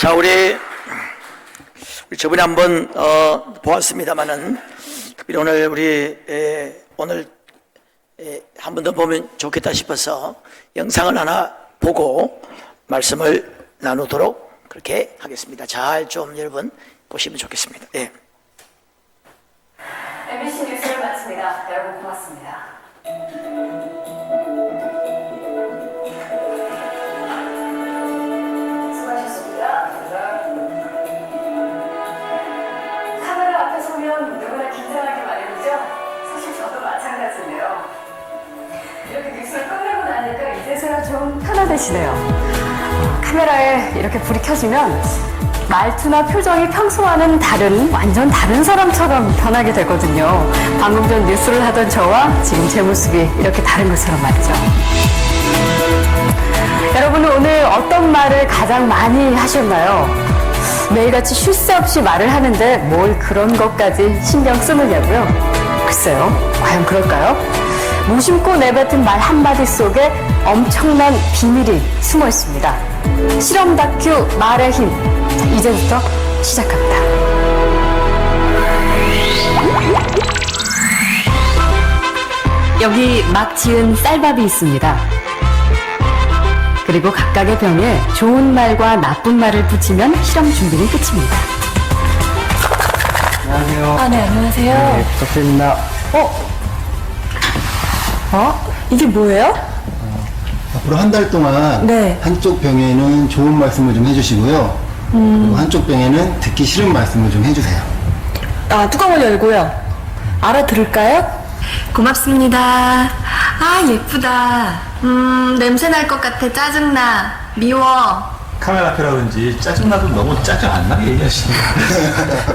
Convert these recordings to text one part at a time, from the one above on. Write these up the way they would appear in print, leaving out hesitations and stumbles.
자, 우리 저번에 한번 보았습니다만은 특별히 오늘 오늘 한 번 더 보면 좋겠다 싶어서 영상을 하나 보고 말씀을 나누도록 그렇게 하겠습니다. 잘 좀 여러분 보시면 좋겠습니다. 예. MBC 뉴스를 마칩니다. 여러분 고맙습니다. 수고하셨습니다. 카메라 앞에 서면 누구나 긴장하게 마련이죠. 사실 저도 마찬가지인데요. 이렇게 뉴스를 끝내고 나니까 이제서야 좀 편안해지네요. 카메라에 이렇게 불이 켜지면 말투나 표정이 평소와는 완전 다른 사람처럼 변하게 되거든요. 방금 전 뉴스를 하던 저와 지금 제 모습이 이렇게 다른 것처럼 말이죠. 여러분은 오늘 어떤 말을 가장 많이 하셨나요? 매일같이 쉴 새 없이 말을 하는데 뭘 그런 것까지 신경 쓰느냐고요? 글쎄요, 과연 그럴까요? 무심코 내뱉은 말 한마디 속에 엄청난 비밀이 숨어 있습니다. 실험 다큐 말의 힘. 자, 이제부터 시작합니다. 여기 막 지은 쌀밥이 있습니다. 그리고 각각의 병에 좋은 말과 나쁜 말을 붙이면 실험 준비는 끝입니다. 안녕하세요. 네, 안녕하세요. 네, 부탁드립니다. 이게 뭐예요? 앞으로 한 달 동안 네. 한쪽 병에는 좋은 말씀을 좀 해주시고요. 그리고 한쪽 병에는 듣기 싫은 말씀을 좀 해주세요. 뚜껑을 열고요. 알아들을까요? 고맙습니다. 예쁘다. 냄새 날 것 같아. 짜증나. 미워. 카메라 앞이라 그런지 짜증나도 너무 짜증 안 나게 얘기하시네요.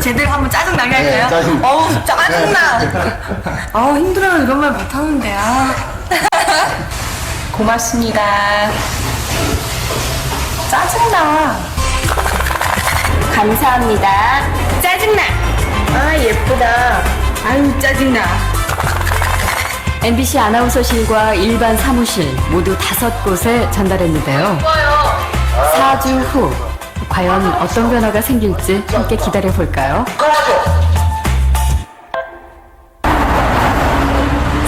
제대로 한번 짜증나게 할까요? 짜증. 어우, 짜증나. 힘들어요. 이런 말 못하는데. 고맙습니다. 짜증나. 감사합니다. 짜증나. 예쁘다. 아유, 짜증나. MBC 아나운서실과 일반 사무실 모두 5곳에 전달했는데요. 4주 후 과연 어떤 변화가 생길지 함께 기다려볼까요?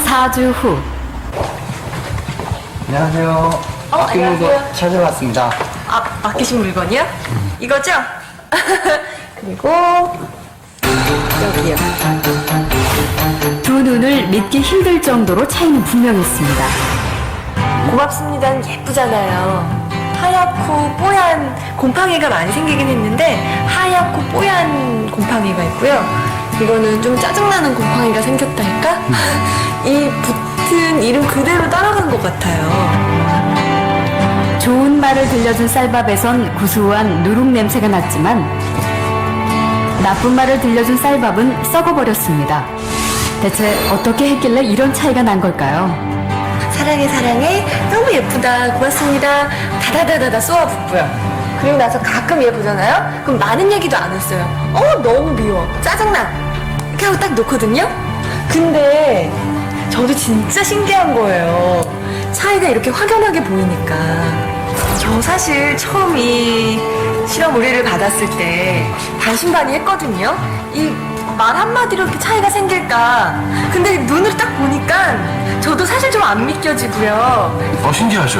4주 후. 안녕하세요. 맡긴 물건 찾아왔습니다. 맡기신 물건이요? 이거죠? 그리고 여기요. 두 눈을 믿기 힘들 정도로 차이는 분명했습니다. 고맙습니다는 예쁘잖아요. 하얗고 뽀얀 곰팡이가 많이 생기긴 했는데 하얗고 뽀얀 곰팡이가 있고요. 이거는 좀 짜증나는 곰팡이가 생겼달까? 이 붙은 이름 그대로 따라간 것 같아요. 좋은 말을 들려준 쌀밥에선 구수한 누룩 냄새가 났지만 나쁜 말을 들려준 쌀밥은 썩어버렸습니다. 대체 어떻게 했길래 이런 차이가 난 걸까요? 사랑해 사랑해 너무 예쁘다 고맙습니다 다다다다다 쏘아붙고요. 그리고 나서 가끔 얘 보잖아요. 그럼 많은 얘기도 안 했어요. 너무 미워 짜증나 이렇게 하고 딱 놓거든요. 근데 저도 진짜 신기한 거예요. 차이가 이렇게 확연하게 보이니까. 저 사실 처음 이 실험 의뢰를 받았을 때 반신반의했거든요. 이 말 한마디로 이렇게 차이가 생길까. 근데 눈을 딱 보니까 저도 사실 좀 안 믿겨지고요. 신기하죠.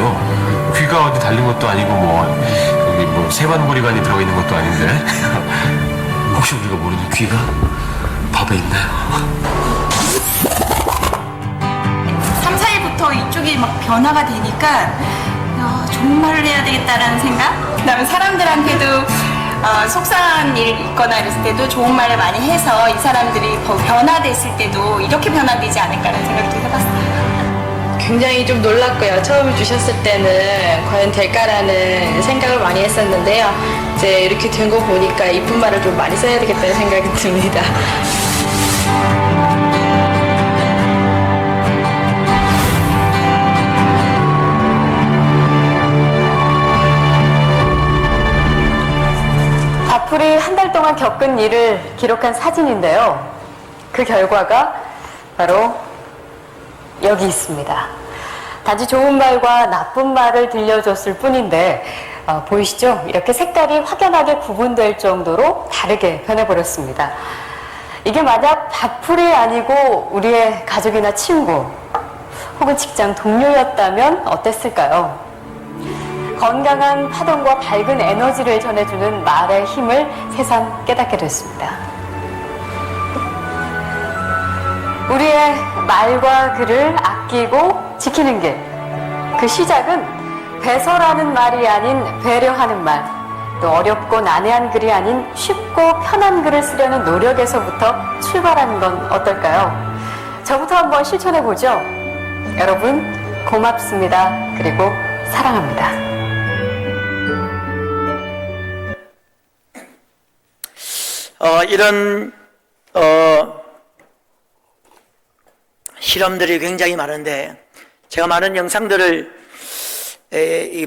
귀가 어디 달린 것도 아니고 여기 세반고리관이 들어가 있는 것도 아닌데 혹시 우리가 모르는 귀가 밥에 있나요? 3, 4일부터 이쪽이 막 변화가 되니까 좋은 말을 해야 되겠다라는 생각? 그다음에 사람들한테도 속상한 일 있거나 이랬을 때도 좋은 말을 많이 해서 이 사람들이 더 변화됐을 때도 이렇게 변화되지 않을까라는 생각도 해봤어요. 굉장히 좀 놀랐고요. 처음 주셨을 때는 과연 될까라는 생각을 많이 했었는데요. 이제 이렇게 된 거 보니까 이쁜 말을 좀 많이 써야 되겠다는 생각이 듭니다. 앞으로 한 달 동안 겪은 일을 기록한 사진인데요. 그 결과가 바로 여기 있습니다. 단지 좋은 말과 나쁜 말을 들려줬을 뿐인데 보이시죠? 이렇게 색깔이 확연하게 구분될 정도로 다르게 변해버렸습니다. 이게 만약 밥풀이 아니고 우리의 가족이나 친구 혹은 직장 동료였다면 어땠을까요? 건강한 파동과 밝은 에너지를 전해주는 말의 힘을 새삼 깨닫게 됐습니다. 우리의 말과 글을 아끼고 지키는 길, 그 시작은 배설하는 말이 아닌 배려하는 말, 또 어렵고 난해한 글이 아닌 쉽고 편한 글을 쓰려는 노력에서부터 출발하는 건 어떨까요? 저부터 한번 실천해보죠. 여러분, 고맙습니다. 그리고 사랑합니다. 이런 실험들이 굉장히 많은데 제가 많은 영상들을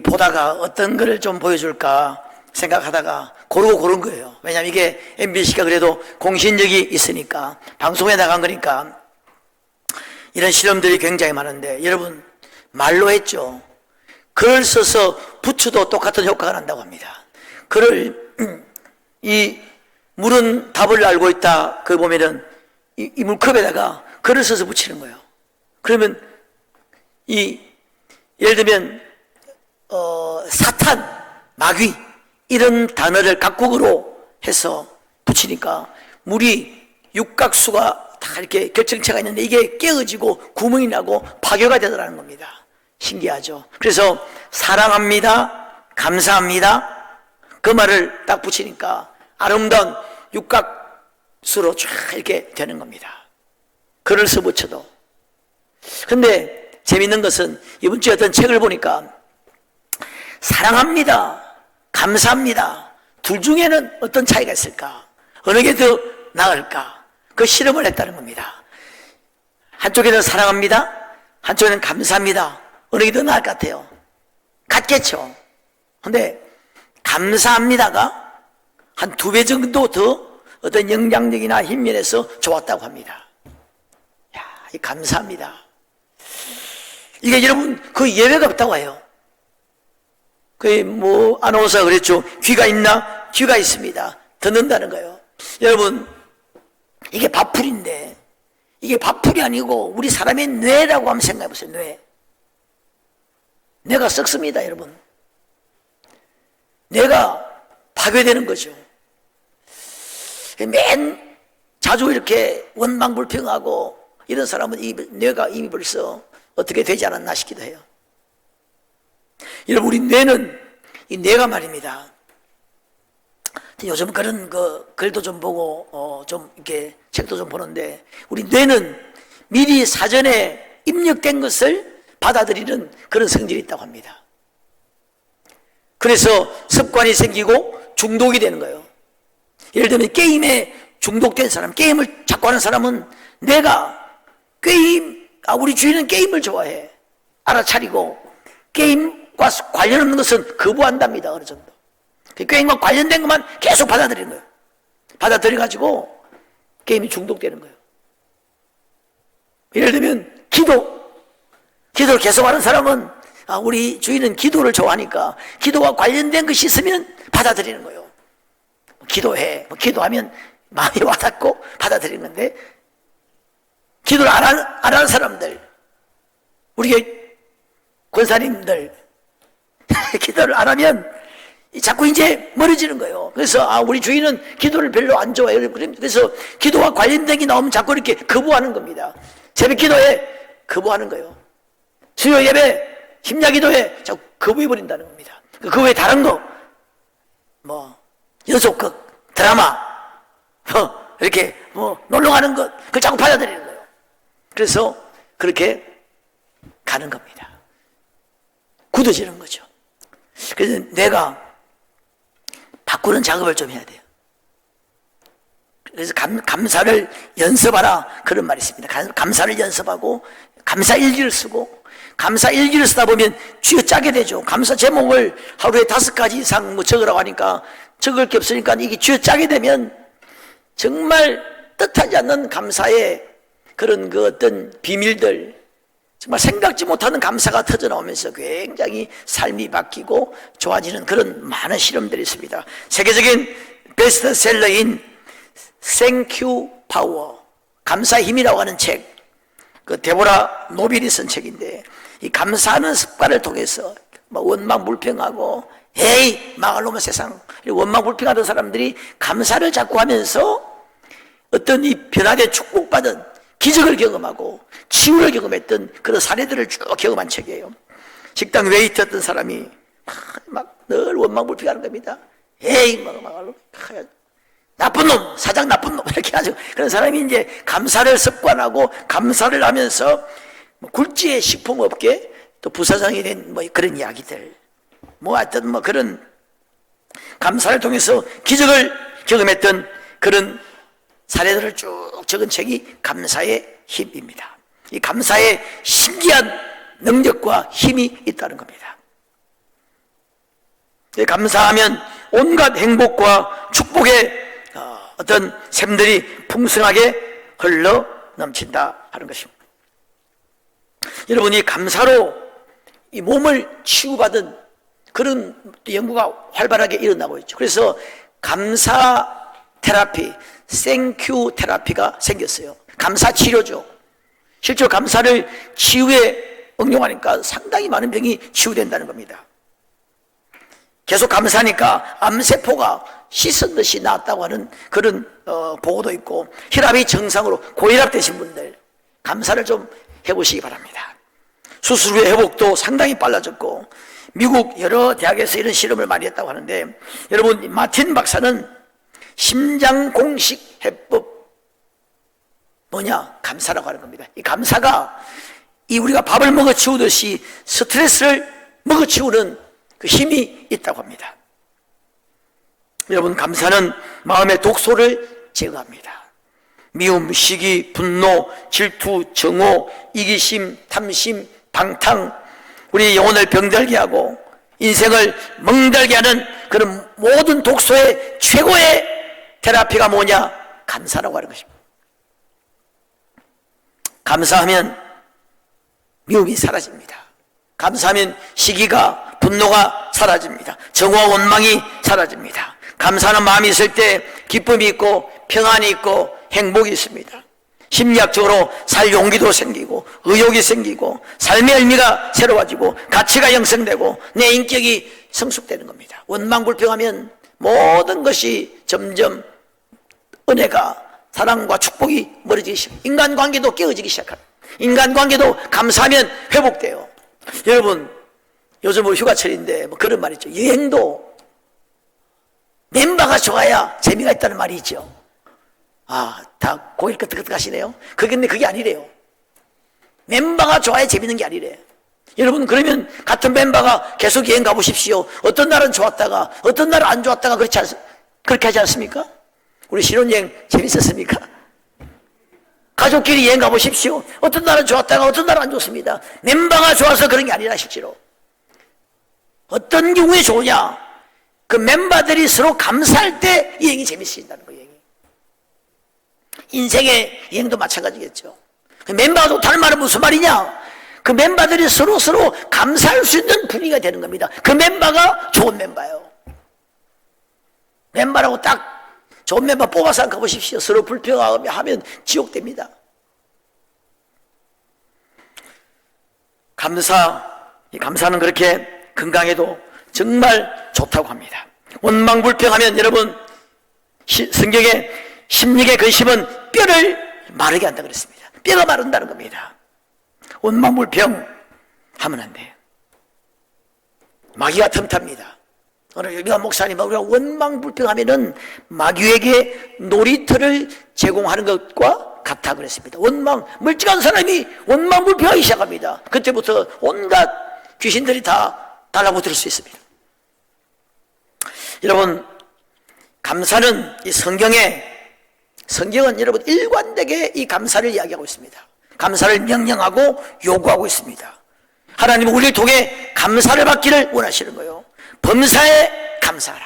보다가 어떤 거를 좀 보여줄까 생각하다가 고르고 고른 거예요. 왜냐하면 이게 MBC가 그래도 공신력이 있으니까 방송에 나간 거니까. 이런 실험들이 굉장히 많은데 여러분, 말로 했죠. 글을 써서 붙여도 똑같은 효과가 난다고 합니다. 글을 이 물은 답을 알고 있다. 그 보면은 이 물컵에다가 글을 써서 붙이는 거예요. 그러면 예를 들면 사탄, 마귀 이런 단어를 각국어로 해서 붙이니까 물이 육각수가 다 이렇게 결정체가 있는데 이게 깨어지고 구멍이 나고 파괴가 되더라는 겁니다. 신기하죠. 그래서 사랑합니다, 감사합니다 그 말을 딱 붙이니까 아름다운 육각수로 쫙 이렇게 되는 겁니다. 글을 써 붙여도. 근데 재밌는 것은 이번 주에 어떤 책을 보니까 사랑합니다, 감사합니다 둘 중에는 어떤 차이가 있을까? 어느 게 더 나을까? 그 실험을 했다는 겁니다. 한쪽에는 사랑합니다, 한쪽에는 감사합니다. 어느 게 더 나을 것 같아요? 같겠죠. 근데 감사합니다가 한 2배 정도 더 어떤 영향력이나 힘면에서 좋았다고 합니다. 야, 이 감사합니다. 이게 여러분 그 예외가 없다고 해요. 아나운서가 그랬죠. 귀가 있나? 귀가 있습니다. 듣는다는 거예요. 여러분, 이게 밥풀인데, 이게 밥풀이 아니고 우리 사람의 뇌라고 한번 생각해 보세요. 뇌가 썩습니다, 여러분. 뇌가 파괴되는 거죠. 자주 이렇게 원망불평하고 이런 사람은 뇌가 이미 벌써 어떻게 되지 않았나 싶기도 해요. 여러분, 우리 뇌는, 이 뇌가 말입니다. 요즘 그런 글도 좀 보고, 좀 이렇게 책도 좀 보는데, 우리 뇌는 미리 사전에 입력된 것을 받아들이는 그런 성질이 있다고 합니다. 그래서 습관이 생기고 중독이 되는 거예요. 예를 들면 게임에 중독된 사람, 게임을 자꾸 하는 사람은 우리 주인은 게임을 좋아해. 알아차리고, 게임과 관련 없는 것은 거부한답니다. 어느 정도. 게임과 관련된 것만 계속 받아들이는 거예요. 받아들여가지고 게임이 중독되는 거예요. 예를 들면 기도를 계속 하는 사람은 우리 주인은 기도를 좋아하니까 기도와 관련된 것이 있으면 받아들이는 거예요. 기도하면 마음이 와닿고 받아들이는 건데, 기도를 안 하는 사람들, 우리 권사님들 기도를 안 하면 자꾸 이제 멀어지는 거예요. 그래서 우리 주인은 기도를 별로 안 좋아해요. 그래서 기도와 관련된 게 나오면 자꾸 이렇게 거부하는 겁니다. 새벽 기도에 거부하는 거예요. 수요 예배, 심야 기도에 자꾸 거부해버린다는 겁니다. 그 외에 다른 거, 연속극, 드라마, 이렇게 놀러 가는 것, 그걸 자꾸 받아들이는 거예요. 그래서 그렇게 가는 겁니다. 굳어지는 거죠. 그래서 내가 바꾸는 작업을 좀 해야 돼요. 그래서 감사를 연습하라, 그런 말이 있습니다. 감사를 연습하고 감사 일기를 쓰고, 감사 일기를 쓰다 보면 쥐어짜게 되죠. 감사 제목을 하루에 5가지 이상 적으라고 하니까 적을 게 없으니까 이게 쥐어짜게 되면 정말 뜻하지 않는 감사의 그런 어떤 비밀들, 정말 생각지 못하는 감사가 터져나오면서 굉장히 삶이 바뀌고 좋아지는 그런 많은 실험들이 있습니다. 세계적인 베스트셀러인 Thank You Power, 감사의 힘이라고 하는 책, 그 데보라 노빌이 쓴 책인데, 이 감사하는 습관을 통해서 원망불평하고 에이 망할 놈의 세상, 원망불평하던 사람들이 감사를 자꾸 하면서 어떤 이 변화된 축복받은 기적을 경험하고 치유를 경험했던 그런 사례들을 쭉 경험한 책이에요. 식당 웨이터였던 사람이 막 늘 원망불평하는 겁니다. 에이 망할 놈, 나쁜 놈, 사장 나쁜 놈, 이렇게 하죠. 그런 사람이 이제 감사를 습관하고 감사를 하면서 굴지의 식품업계 또 부사장이 된 뭐 그런 이야기들, 뭐 하여튼 뭐 그런 감사를 통해서 기적을 경험했던 그런 사례들을 쭉 적은 책이 감사의 힘입니다. 이 감사의 신기한 능력과 힘이 있다는 겁니다. 감사하면 온갖 행복과 축복의 어떤 샘들이 풍성하게 흘러 넘친다 하는 것입니다. 여러분이 감사로 이 몸을 치유받은 그런 연구가 활발하게 일어나고 있죠. 그래서 감사 테라피, 땡큐 테라피가 생겼어요. 감사 치료죠. 실제로 감사를 치유에 응용하니까 상당히 많은 병이 치유된다는 겁니다. 계속 감사하니까 암세포가 씻은 듯이 나았다고 하는 그런 보고도 있고, 혈압이 정상으로 고혈압 되신 분들 감사를 좀 해보시기 바랍니다. 수술 후의 회복도 상당히 빨라졌고, 미국 여러 대학에서 이런 실험을 많이 했다고 하는데, 여러분 마틴 박사는 심장공식 해법, 뭐냐? 감사라고 하는 겁니다. 이 감사가 이 우리가 밥을 먹어치우듯이 스트레스를 먹어치우는 그 힘이 있다고 합니다. 여러분, 감사는 마음의 독소를 제거합니다. 미움, 시기, 분노, 질투, 정오, 이기심, 탐심, 방탕, 우리 영혼을 병들게 하고 인생을 멍들게 하는 그런 모든 독소의 최고의 테라피가 뭐냐? 감사라고 하는 것입니다. 감사하면 미움이 사라집니다. 감사하면 시기가, 분노가 사라집니다. 정오와 원망이 사라집니다. 감사하는 마음이 있을 때 기쁨이 있고 평안이 있고 행복이 있습니다. 심리학적으로 살 용기도 생기고 의욕이 생기고 삶의 의미가 새로워지고 가치가 형성되고 내 인격이 성숙되는 겁니다. 원망불평하면 모든 것이 점점 은혜가, 사랑과 축복이 멀어지기 시작합니다. 인간관계도 깨어지기 시작합니다. 인간관계도 감사하면 회복돼요. 여러분, 요즘 뭐 휴가철인데 뭐 그런 말 있죠. 여행도 멤버가 좋아야 재미가 있다는 말이 있죠. 아, 다 고개를 끄덕끄덕 하시네요. 근데 그게 아니래요. 멤버가 좋아야 재밌는 게 아니래. 여러분, 그러면 같은 멤버가 계속 여행 가보십시오. 어떤 날은 좋았다가 어떤 날은 안 좋았다가 그렇게 하지 않습니까? 우리 신혼여행 재밌었습니까? 가족끼리 여행 가보십시오. 어떤 날은 좋았다가 어떤 날은 안 좋습니다. 멤버가 좋아서 그런 게 아니라 실제로 어떤 경우에 좋으냐? 그 멤버들이 서로 감사할 때 여행이 재밌어진다는 거예요. 인생의 여행도 마찬가지겠죠. 그 멤버가 좋다는 말은 무슨 말이냐? 그 멤버들이 서로 감사할 수 있는 분위기가 되는 겁니다. 그 멤버가 좋은 멤버예요. 멤버라고 딱 좋은 멤버 뽑아서 가보십시오. 서로 불평하며 하면 지옥됩니다. 감사는 그렇게 건강에도 정말 좋다고 합니다. 원망불평하면 여러분, 성경에 심리의 근심은 뼈를 마르게 한다 그랬습니다. 뼈가 마른다는 겁니다. 원망불평 하면 안 돼요. 마귀가 틈탑니다. 오늘 유명한 목사님, 우리가 원망불평하면은 마귀에게 놀이터를 제공하는 것과 같다 그랬습니다. 멀쩡한 사람이 원망불평하기 시작합니다. 그때부터 온갖 귀신들이 다 달라붙을 수 있습니다. 여러분, 감사는 이 성경은 여러분 일관되게 이 감사를 이야기하고 있습니다. 감사를 명령하고 요구하고 있습니다. 하나님은 우리를 통해 감사를 받기를 원하시는 거예요. 범사에 감사하라.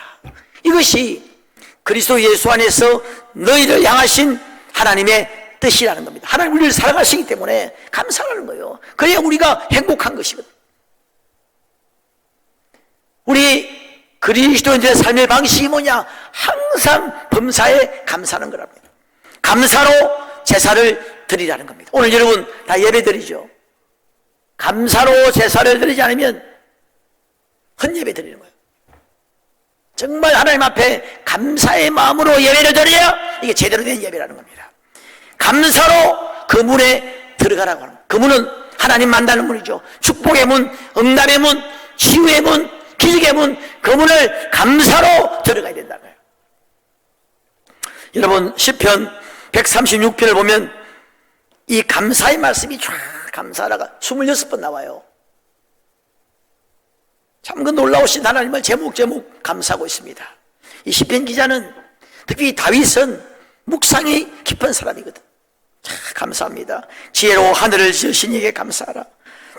이것이 그리스도 예수 안에서 너희를 향하신 하나님의 뜻이라는 겁니다. 하나님 우리를 사랑하시기 때문에 감사하는 거예요. 그래야 우리가 행복한 것이거든요. 우리 그리스도인들의 삶의 방식이 뭐냐? 항상 범사에 감사하는 거랍니다. 감사로 제사를 드리라는 겁니다. 오늘 여러분 다 예배 드리죠. 감사로 제사를 드리지 않으면 헛예배 드리는 거예요. 정말 하나님 앞에 감사의 마음으로 예배를 드려야 이게 제대로 된 예배라는 겁니다. 감사로 그 문에 들어가라고 하는 거예요. 그 문은 하나님 만나는 문이죠. 축복의 문, 응답의 문, 치유의 문, 기적의 문, 그 문을 감사로 들어가야 된다는 거예요. 여러분 시편 136편을 보면 이 감사의 말씀이 쫙 감사하다가 26번 나와요. 참 그 놀라우신 하나님을 제목 감사하고 있습니다. 이 시편 기자는 특히 다윗은 묵상이 깊은 사람이거든. 참 감사합니다. 지혜로 하늘을 지으신 이에게 감사하라.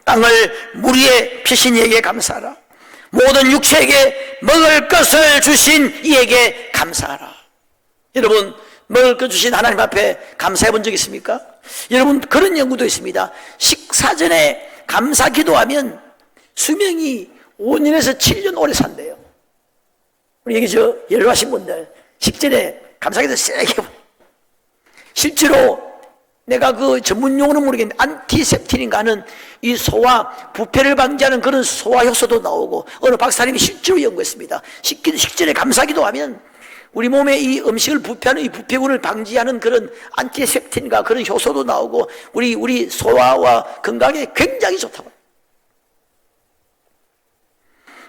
땅을 물 위에 피신 이에게 감사하라. 모든 육체에게 먹을 것을 주신 이에게 감사하라. 여러분 먹을 것 주신 하나님 앞에 감사해 본 적 있습니까? 여러분 그런 연구도 있습니다. 식사 전에 감사 기도하면 수명이 5년에서 7년 오래 산대요. 우리 여기 연로하신 분들 식전에 감사기도 세게 실제로 내가 그 전문 용어는 모르겠는데 안티셉틴인가 하는 이 소화 부패를 방지하는 그런 소화 효소도 나오고 어느 박사님이 실제로 연구했습니다. 식전에 감사기도 하면 우리 몸에 이 음식을 부패하는 이 부패군을 방지하는 그런 안티셉틴과 그런 효소도 나오고 우리 소화와 건강에 굉장히 좋다고.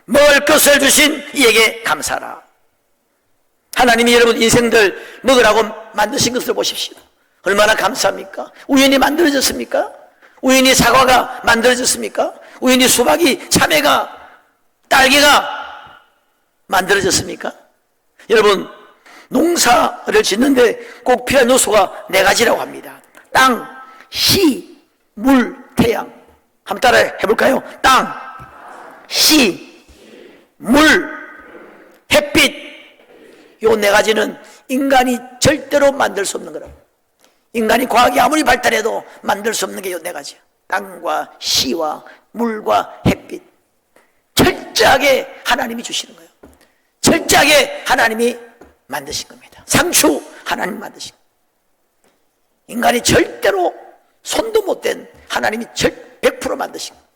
먹을 것을 주신 이에게 감사하라. 하나님이 여러분 인생들 먹으라고 만드신 것을 보십시오. 얼마나 감사합니까? 우연히 만들어졌습니까? 우연히 사과가 만들어졌습니까? 우연히 수박이, 참외가, 딸기가 만들어졌습니까? 여러분 농사를 짓는데 꼭 필요한 요소가 4가지라고 합니다. 땅, 시, 물, 태양. 한번 따라 해볼까요? 땅, 시, 물, 햇빛. 요 4가지는 인간이 절대로 만들 수 없는 거라고. 인간이 과학이 아무리 발달해도 만들 수 없는 게 요 4가지야. 땅과 시와 물과 햇빛. 철저하게 하나님이 주시는 거예요. 철저하게 하나님이 만드신 겁니다. 상추 하나님 만드신 거예요. 인간이 절대로 손도 못 댄 하나님이 100% 만드신 거예요.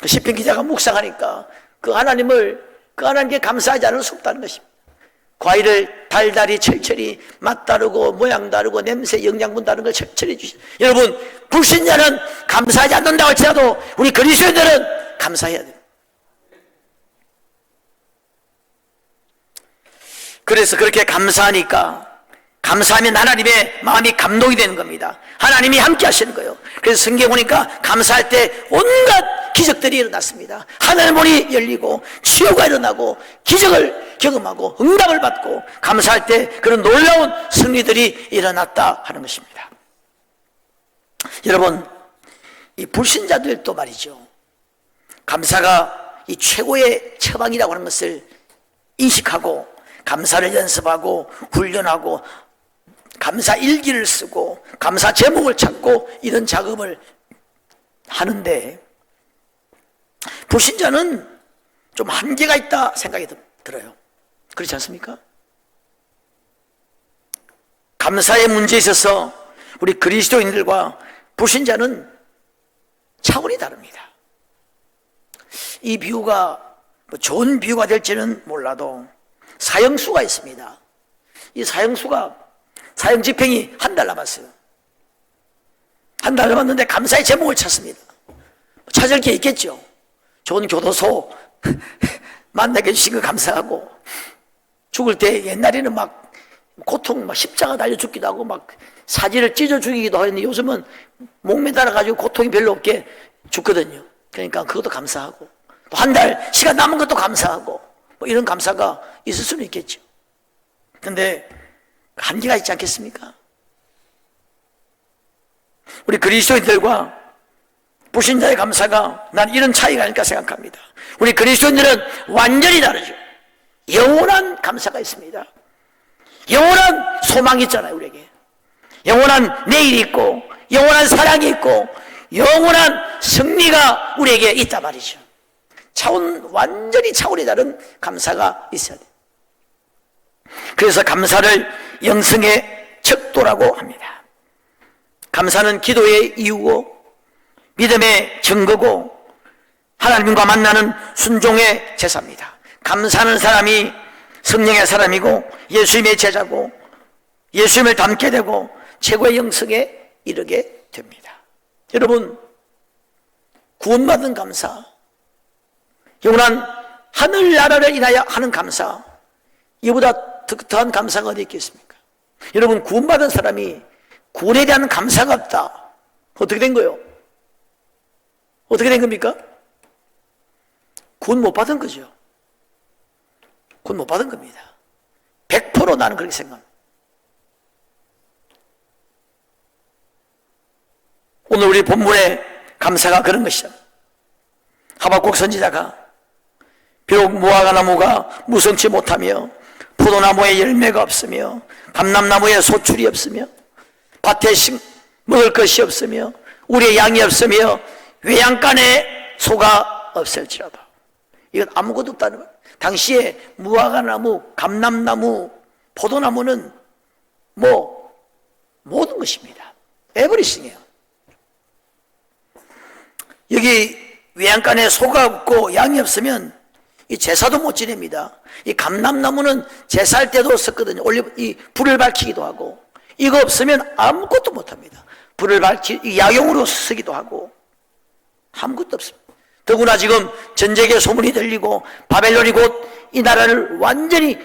그 시편 기자가 묵상하니까 그 하나님께 감사하지 않을 수 없다는 것입니다. 과일을 달달이 철철이 맛 다르고 모양 다르고 냄새 영양분 다른 걸 철철히 주시죠. 여러분 불신자는 감사하지 않는다고 할지라도 우리 그리스도인들은 감사해야 돼요. 그래서 그렇게 감사하니까 감사하면 하나님의 마음이 감동이 되는 겁니다. 하나님이 함께 하시는 거예요. 그래서 성경에 보니까 감사할 때 온갖 기적들이 일어났습니다. 하늘문이 열리고 치유가 일어나고 기적을 경험하고 응답을 받고 감사할 때 그런 놀라운 승리들이 일어났다 하는 것입니다. 여러분 이 불신자들도 말이죠. 감사가 이 최고의 처방이라고 하는 것을 인식하고 감사를 연습하고 훈련하고 감사 일기를 쓰고 감사 제목을 찾고 이런 작업을 하는데 불신자는 좀 한계가 있다 생각이 들어요. 그렇지 않습니까? 감사의 문제에 있어서 우리 그리스도인들과 불신자는 차원이 다릅니다. 이 비유가 좋은 비유가 될지는 몰라도 사형수가 있습니다. 이 사형수가 사형 집행이 1달 남았어요. 1달 남았는데 감사의 제목을 찾습니다. 찾을 게 있겠죠. 좋은 교도소 만나게 해주신 거 감사하고 죽을 때 옛날에는 막 고통 막 십자가 달려 죽기도 하고 막 사지를 찢어 죽이기도 하는데 요즘은 목 매달아 가지고 고통이 별로 없게 죽거든요. 그러니까 그것도 감사하고 또 1달 시간 남은 것도 감사하고 뭐 이런 감사가 있을 수는 있겠죠. 그런데 한계가 있지 않겠습니까? 우리 그리스도인들과 불신자의 감사가 난 이런 차이가 아닐까 생각합니다. 우리 그리스도인들은 완전히 다르죠. 영원한 감사가 있습니다. 영원한 소망이 있잖아요, 우리에게. 영원한 내일이 있고 영원한 사랑이 있고 영원한 승리가 우리에게 있단 말이죠. 완전히 차원이 다른 감사가 있어야 돼요. 그래서 감사를 영성의 척도라고 합니다. 감사는 기도의 이유고 믿음의 증거고 하나님과 만나는 순종의 제사입니다. 감사하는 사람이 성령의 사람이고 예수님의 제자고 예수님을 닮게 되고 최고의 영성에 이르게 됩니다. 여러분, 구원받은 감사, 영원한 하늘나라를 인하여 하는 감사, 이보다 더한 감사가 어디 있겠습니까? 여러분, 구원받은 사람이 구원에 대한 감사가 없다. 어떻게 된 거예요? 어떻게 된 겁니까? 구원 못 받은 거죠. 구원 못 받은 겁니다. 100% 나는 그렇게 생각합니다. 오늘 우리 본문의 감사가 그런 것이죠. 하박국 선지자가 비록 무화과 나무가 무성치 못하며 포도나무에 열매가 없으며 감람나무에 소출이 없으며 밭에 먹을 것이 없으며 우리의 양이 없으며 외양간에 소가 없을지라도 이건 아무것도 없다는 거예요. 당시에 무화과나무, 감람나무, 포도나무는 모든 것입니다. 에브리싱이에요. 여기 외양간에 소가 없고 양이 없으면 이 제사도 못 지냅니다. 이 감람나무는 제사할 때도 썼거든요. 이 불을 밝히기도 하고 이거 없으면 아무것도 못합니다. 불을 야용으로 쓰기도 하고 아무것도 없습니다. 더구나 지금 전쟁의 소문이 들리고 바벨론이 곧 이 나라를 완전히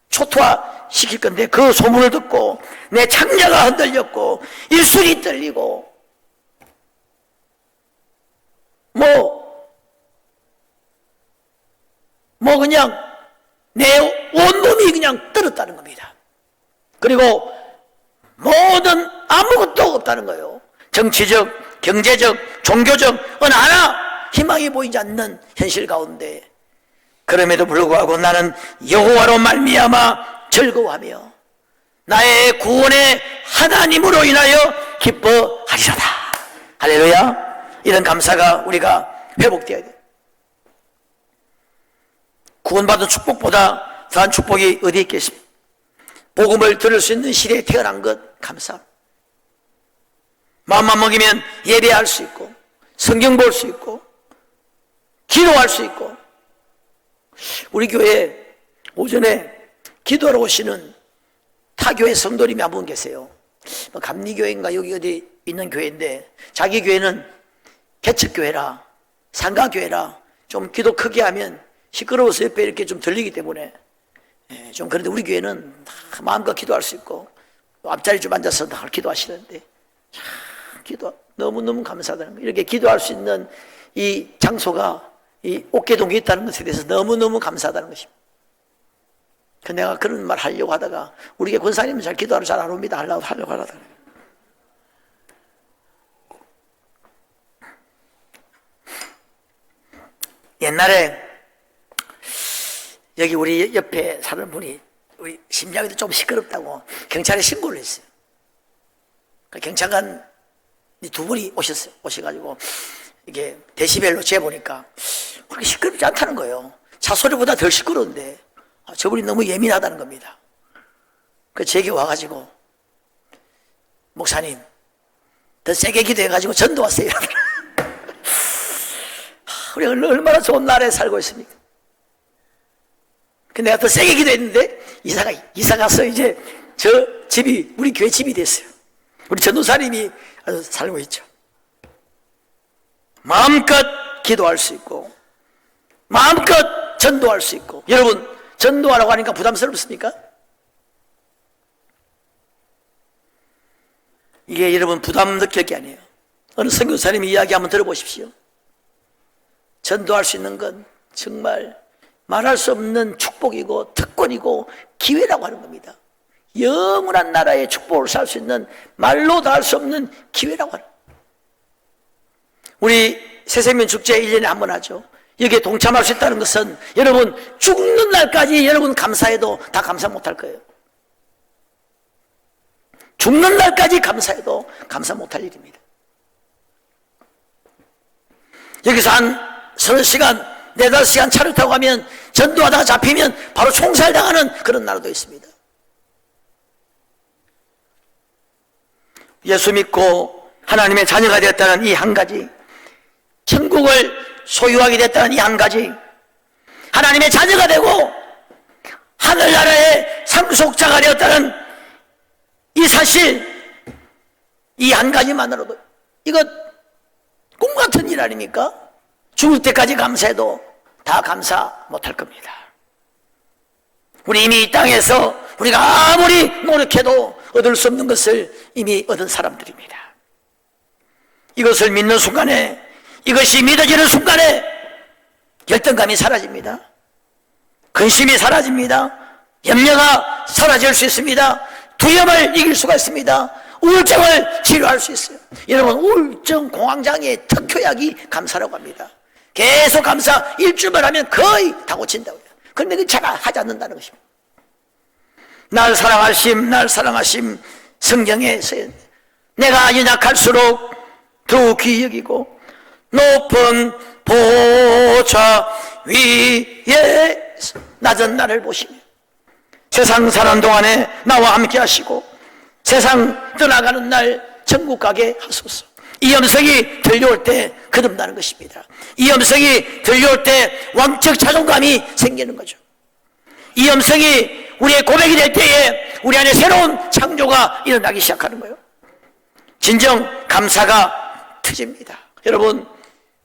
초토화시킬 건데 그 소문을 듣고 내 창자가 흔들렸고 일술이 떨리고 그냥 내 온몸이 그냥 떨었다는 겁니다. 그리고 아무것도 없다는 거예요. 정치적, 경제적, 종교적 어느 하나 희망이 보이지 않는 현실 가운데 그럼에도 불구하고 나는 여호와로 말미암아 즐거워하며 나의 구원의 하나님으로 인하여 기뻐하리로다. 할렐루야. 이런 감사가 우리가 회복되어야 돼요. 구원받은 축복보다 더한 축복이 어디 있겠습니까? 복음을 들을 수 있는 시대에 태어난 것 감사. 마음만 먹이면 예배할 수 있고 성경 볼 수 있고 기도할 수 있고 우리 교회에 오전에 기도하러 오시는 타교회 성도님이 한 분 계세요. 감리교회인가 여기 어디 있는 교회인데 자기 교회는 개척교회라 상가교회라 좀 기도 크게 하면 시끄러워서 옆에 이렇게 좀 들리기 때문에 좀 그런데 우리 교회는 마음껏 기도할 수 있고 앞자리 좀 앉아서 다 기도하시는데 기도 너무너무 감사하다는 거예요. 이렇게 기도할 수 있는 이 장소가 이 옥계동에 있다는 것에 대해서 너무너무 감사하다는 것입니다. 내가 그런 말 하려고 하다가 우리 교회 권사님은 잘 기도하러 잘 안 옵니다 하려고 하다가 옛날에 여기 우리 옆에 사는 분이 우리 심장이 좀 시끄럽다고 경찰에 신고를 했어요. 경찰관 두 분이 오셔가지고 이게 데시벨로 재보니까 그렇게 시끄럽지 않다는 거예요. 차 소리보다 덜 시끄러운데 저분이 너무 예민하다는 겁니다. 그래서 제게 와가지고 목사님 더 세게 기도해가지고 전도 왔어요. 우리 얼마나 좋은 나라에 살고 있습니까? 근데 내가 더 세게 기도했는데 이사 가서 이제 저 집이 우리 교회 집이 됐어요. 우리 전도사님이 아주 살고 있죠. 마음껏 기도할 수 있고 마음껏 전도할 수 있고. 여러분 전도하라고 하니까 부담스럽습니까? 이게 여러분 부담 느낄 게 아니에요. 어느 선교사님이 이야기 한번 들어보십시오. 전도할 수 있는 건 정말 말할 수 없는 축복이고 특권이고 기회라고 하는 겁니다. 영원한 나라의 축복을 살 수 있는 말로 다 할 수 없는 기회라고 하는 겁니다. 우리 새생명 축제 1년에 한 번 하죠. 여기에 동참할 수 있다는 것은 여러분 죽는 날까지 여러분 감사해도 다 감사 못할 거예요. 죽는 날까지 감사해도 감사 못할 일입니다. 여기서 한 30시간, 4-5시간 차를 타고 가면 전도하다가 잡히면 바로 총살당하는 그런 나라도 있습니다. 예수 믿고 하나님의 자녀가 되었다는 이 한 가지, 천국을 소유하게 됐다는 이 한 가지, 하나님의 자녀가 되고 하늘나라의 상속자가 되었다는 이 사실, 이 한 가지만으로도 이거 꿈같은 일 아닙니까? 죽을 때까지 감사해도 다 감사 못할 겁니다. 우리 이미 이 땅에서 우리가 아무리 노력해도 얻을 수 없는 것을 이미 얻은 사람들입니다. 이것을 믿는 순간에, 이것이 믿어지는 순간에 열등감이 사라집니다. 근심이 사라집니다. 염려가 사라질 수 있습니다. 두려움을 이길 수가 있습니다. 우울증을 치료할 수 있어요. 여러분, 우울증 공황장애 특효약이 감사라고 합니다. 계속 감사 일주일만 하면 거의 다 고친다고요. 그런데 그 잘 하지 않는다는 것입니다. 날 사랑하심, 날 사랑하심, 성경에 써요. 내가 연약할수록 더욱 귀히 여기고 높은 보좌 위에 낮은 나를 보시며 세상 사는 동안에 나와 함께 하시고 세상 떠나가는 날 천국 가게 하소서. 이 음성이 들려올 때 거듭나는 것입니다. 이 음성이 들려올 때 왕적 자존감이 생기는 거죠. 이 음성이 우리의 고백이 될 때에 우리 안에 새로운 창조가 일어나기 시작하는 거예요. 진정 감사가 터집니다. 여러분,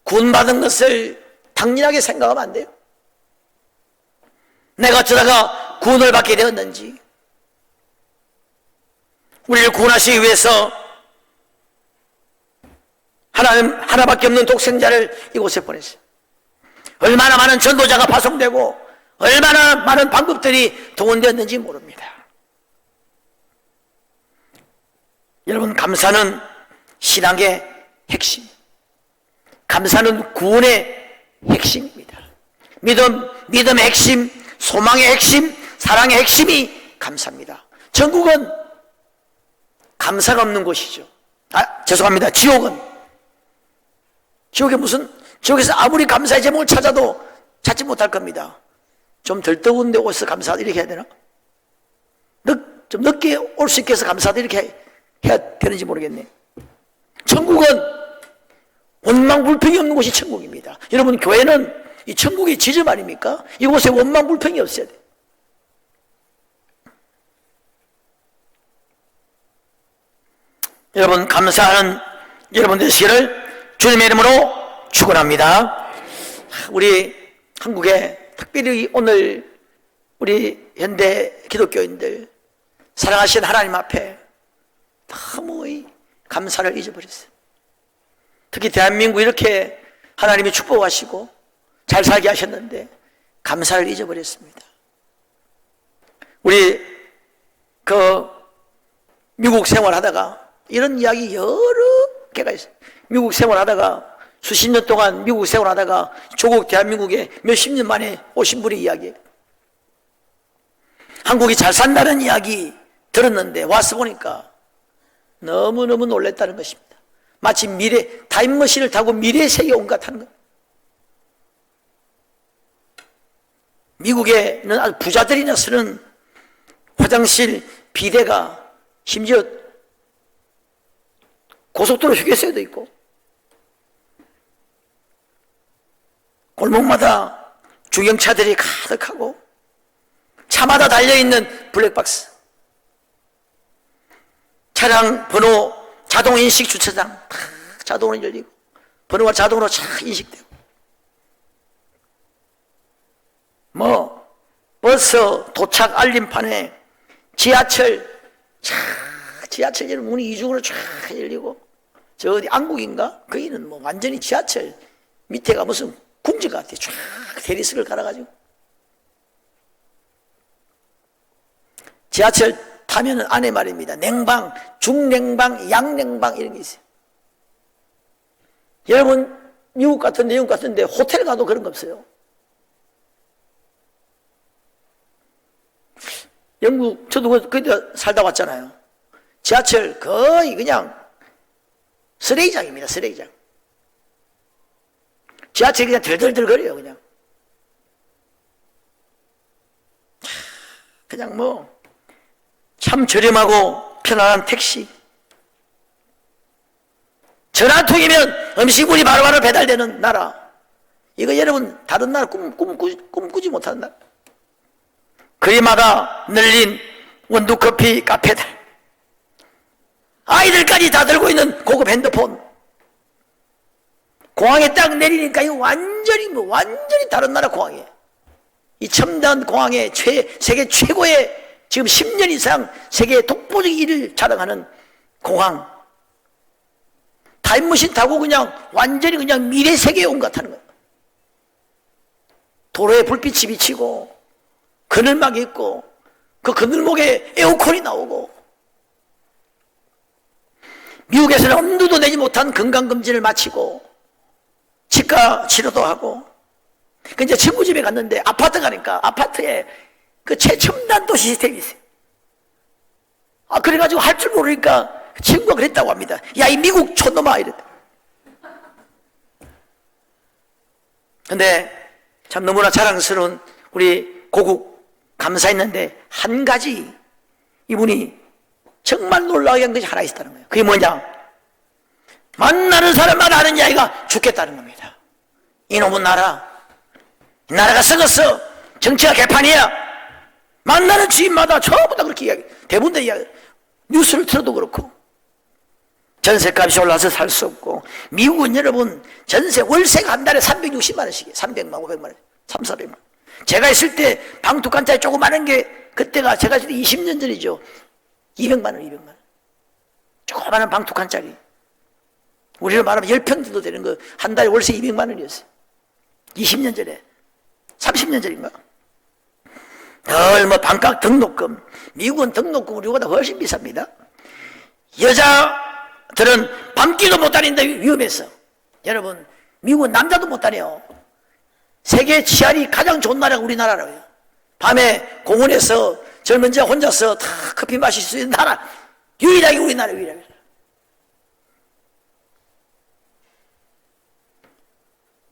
구원받은 것을 당연하게 생각하면 안 돼요. 내가 어쩌다가 구원을 받게 되었는지, 우리를 구원하시기 위해서 하나님 하나밖에 없는 독생자를 이곳에 보냈어요. 얼마나 많은 전도자가 파송되고 얼마나 많은 방법들이 동원되었는지 모릅니다. 여러분, 감사는 신앙의 핵심, 감사는 구원의 핵심입니다. 믿음의 핵심, 소망의 핵심, 사랑의 핵심이 감사입니다. 천국은 감사가 없는 곳이죠. 죄송합니다. 지옥에서 아무리 감사의 제목을 찾아도 찾지 못할 겁니다. 좀 덜 더운 데 오셔서 감사하다 이렇게 해야 되나? 좀 늦게 올 수 있게 해서 감사하다 이렇게 해야 되는지 모르겠네. 천국은 원망불평이 없는 곳이 천국입니다. 여러분, 교회는 이 천국의 지점 아닙니까? 이곳에 원망불평이 없어야 돼요. 여러분, 감사하는 여러분 되시기를 주님의 이름으로 축원합니다. 우리 한국에 특별히 오늘 우리 현대 기독교인들 사랑하신 하나님 앞에 너무 감사를 잊어버렸어요. 특히 대한민국 이렇게 하나님이 축복하시고 잘 살게 하셨는데 감사를 잊어버렸습니다. 우리 미국 생활하다가 이런 이야기 여러 개가 있어요. 미국 생활하다가 수십 년 동안 미국 생활하다가 조국 대한민국에 몇십 년 만에 오신 분의 이야기예요. 한국이 잘 산다는 이야기 들었는데 와서 보니까 너무너무 놀랬다는 것입니다. 마치 타임머신을 타고 미래의 세계에 온 것 같다는 거예요. 미국에는 아주 부자들이나 쓰는 화장실 비데가 심지어 고속도로 휴게소에도 있고 골목마다 중형차들이 가득하고 차마다 달려있는 블랙박스, 차량 번호 자동인식 주차장 다 자동으로 열리고 번호가 자동으로 쫙 인식되고 버스 도착 알림판에 지하철 문이 이중으로 쫙 열리고 저 어디 안국인가? 거기는 완전히 지하철 밑에가 무슨 궁지 같아. 쫙 대리석을 갈아가지고 지하철 타면 안에 말입니다. 냉방, 중냉방, 양냉방 이런 게 있어요. 여러분, 미국 같은데 영국 같은데 호텔 가도 그런 거 없어요. 영국, 저도 그때 살다 왔잖아요. 지하철 거의 그냥 쓰레기장입니다. 쓰레기장. 지하철이 그냥 덜덜덜거려요. 그냥 뭐 참 저렴하고 편안한 택시. 전화 한 통이면 음식물이 바로바로 배달되는 나라. 이거 여러분 다른 나라 꿈꾸지 못하는 나라. 거리마다 널린 원두커피 카페들, 아이들까지 다 들고 있는 고급 핸드폰. 공항에 딱 내리니까 이거 완전히 다른 나라 공항이에요. 이 첨단 공항의 세계 최고의 지금 10년 이상 세계 독보적 1위를 자랑하는 공항. 타임머신 타고 그냥 완전히 그냥 미래 세계에 온 것 같다는 거예요. 도로에 불빛이 비치고 그늘막이 있고 그 그늘목에 에어컨이 나오고, 미국에서는 엄두도 내지 못한 건강검진을 마치고 치과 치료도 하고. 그 이제 친구 집에 갔는데 아파트 가니까 아파트에 그 최첨단 도시 시스템이 있어요. 그래가지고 할 줄 모르니까 친구가 그랬다고 합니다. 야, 이 미국 촌놈아 이랬다. 근데 참 너무나 자랑스러운 우리 고국 감사했는데 한 가지 이분이 정말 놀라게 한 것이 하나 있었다는 거예요. 그게 뭐냐? 만나는 사람마다 하는 이야기가 죽겠다는 겁니다. 이놈은 나라가 썩었어. 정치가 개판이야. 만나는 주인마다 전부 다 그렇게 이야기. 대부분 다 이야기. 뉴스를 틀어도 그렇고. 전세값이 올라서 살 수 없고. 미국은 여러분 전세 월세가 한 달에 360만 원씩이에요. 300만 500만 원, 300~400만 원. 제가 있을 때 방투 칸짜리 조그마한 게 그때가 제가 있을 때 20년 전이죠. 200만 원, 200만 원. 조그마한 방투 칸짜리. 우리로 말하면 10평 정도 되는 거 한 달에 월세 200만 원이었어요. 20년 전에. 30년 전인가? 늘 뭐 반값 등록금. 미국은 등록금 우리보다 훨씬 비쌉니다. 여자들은 밤길도 못 다닌다 위험해서. 여러분, 미국은 남자도 못 다녀요. 세계 치안이 가장 좋은 나라가 우리나라라고요. 밤에 공원에서 젊은 자 혼자서 다 커피 마실 수 있는 나라. 유일하게 우리나라 유일하게.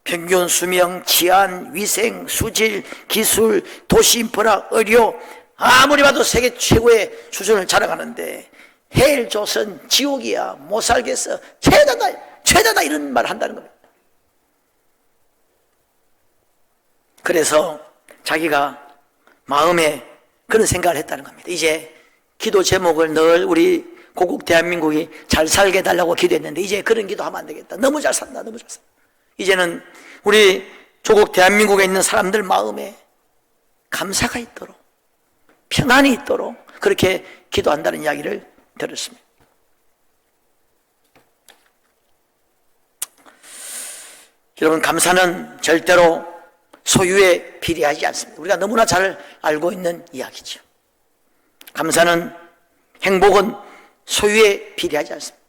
평균 수명, 치안, 위생, 수질, 기술, 도시 인프라, 의료, 아무리 봐도 세계 최고의 수준을 자랑하는데 해일 조선 지옥이야, 못 살겠어, 최다다 이런 말 한다는 겁니다. 그래서 자기가 마음에 그런 생각을 했다는 겁니다. 이제 기도 제목을 늘 우리 고국 대한민국이 잘 살게 해달라고 기도했는데 이제 그런 기도하면 안 되겠다. 너무 잘 산다, 너무 잘 산다. 이제는 우리 조국 대한민국에 있는 사람들 마음에 감사가 있도록, 평안이 있도록 그렇게 기도한다는 이야기를 들었습니다. 여러분, 감사는 절대로 소유에 비례하지 않습니다. 우리가 너무나 잘 알고 있는 이야기죠. 감사는, 행복은 소유에 비례하지 않습니다.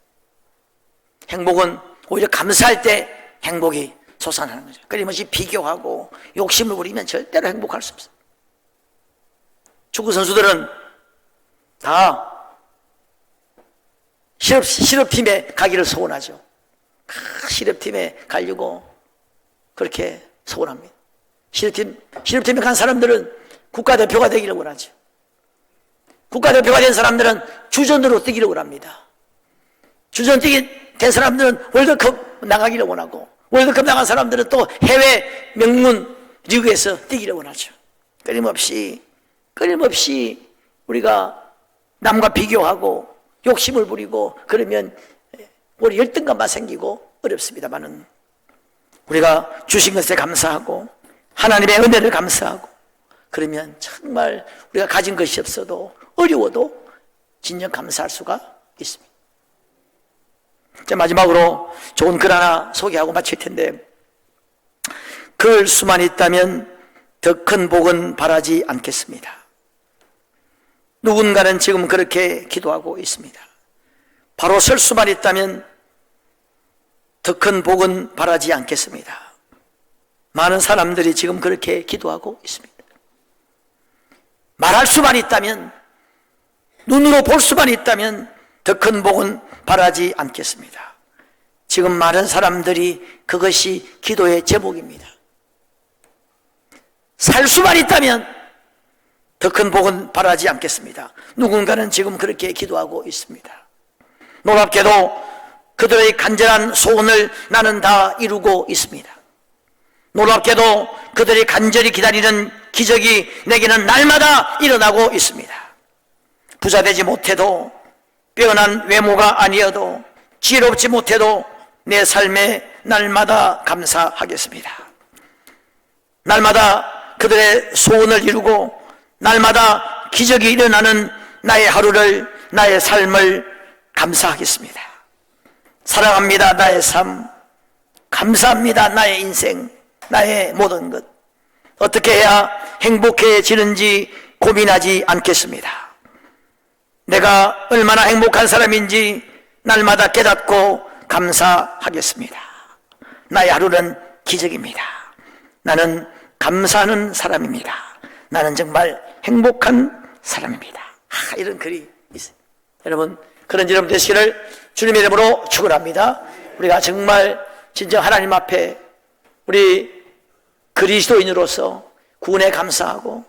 행복은 오히려 감사할 때 행복이 솟아나는 거죠. 끊임없이 비교하고 욕심을 부리면 절대로 행복할 수 없어요. 축구 선수들은 다 실업팀에 가기를 소원하죠. 실업팀에 가려고 그렇게 소원합니다. 실업팀에 간 사람들은 국가대표가 되기를 원하죠. 국가대표가 된 사람들은 주전으로 뛰기를 원합니다. 주전 된 사람들은 월드컵 나가기를 원하고, 월드컵 나간 사람들은 또 해외 명문 리그에서 뛰기를 원하죠. 끊임없이 우리가 남과 비교하고 욕심을 부리고 그러면 우리 열등감만 생기고 어렵습니다만은, 우리가 주신 것에 감사하고 하나님의 은혜를 감사하고 그러면 정말 우리가 가진 것이 없어도 어려워도 진정 감사할 수가 있습니다. 자, 마지막으로 좋은 글 하나 소개하고 마칠 텐데, 글 수만 있다면 더 큰 복은 바라지 않겠습니다. 누군가는 지금 그렇게 기도하고 있습니다. 바로 설 수만 있다면 더 큰 복은 바라지 않겠습니다. 많은 사람들이 지금 그렇게 기도하고 있습니다. 말할 수만 있다면, 눈으로 볼 수만 있다면 더 큰 복은 바라지 않겠습니다. 지금 많은 사람들이 그것이 기도의 제목입니다. 살 수만 있다면 더 큰 복은 바라지 않겠습니다. 누군가는 지금 그렇게 기도하고 있습니다. 놀랍게도 그들의 간절한 소원을 나는 다 이루고 있습니다. 놀랍게도 그들이 간절히 기다리는 기적이 내게는 날마다 일어나고 있습니다. 부자 되지 못해도, 빼어난 외모가 아니어도, 지혜롭지 못해도 내 삶에 날마다 감사하겠습니다. 날마다 그들의 소원을 이루고 날마다 기적이 일어나는 나의 하루를, 나의 삶을 감사하겠습니다. 사랑합니다, 나의 삶. 감사합니다, 나의 인생, 나의 모든 것. 어떻게 해야 행복해지는지 고민하지 않겠습니다. 내가 얼마나 행복한 사람인지 날마다 깨닫고 감사하겠습니다. 나의 하루는 기적입니다. 나는 감사하는 사람입니다. 나는 정말 행복한 사람입니다. 이런 글이 있어요. 여러분, 그런 여러분 되시기를 주님의 이름으로 축원합니다. 우리가 정말 진정 하나님 앞에 우리 그리스도인으로서 구원에 감사하고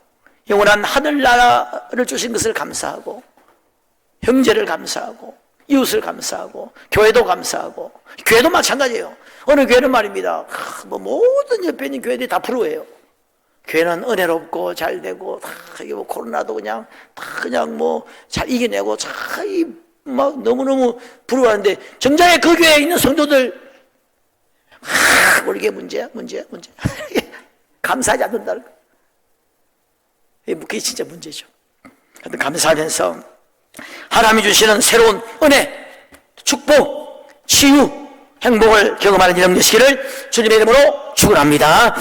영원한 하늘나라를 주신 것을 감사하고 형제를 감사하고 이웃을 감사하고 교회도 감사하고, 교회도 마찬가지예요. 어느 교회는 말입니다, 모든 옆에 있는 교회들이 다 부러워해요. 교회는 은혜롭고 잘 되고 이게 코로나도 그냥 잘 이겨내고 막 너무너무 부러워하는데, 정작 그 교회에 있는 성도들 이게 문제야. 감사하지 않는다는 거. 그게 진짜 문제죠. 하여튼 감사하면서 하나님이 주시는 새로운 은혜, 축복, 치유, 행복을 경험하는 이런 되시기를 주님의 이름으로 축원합니다.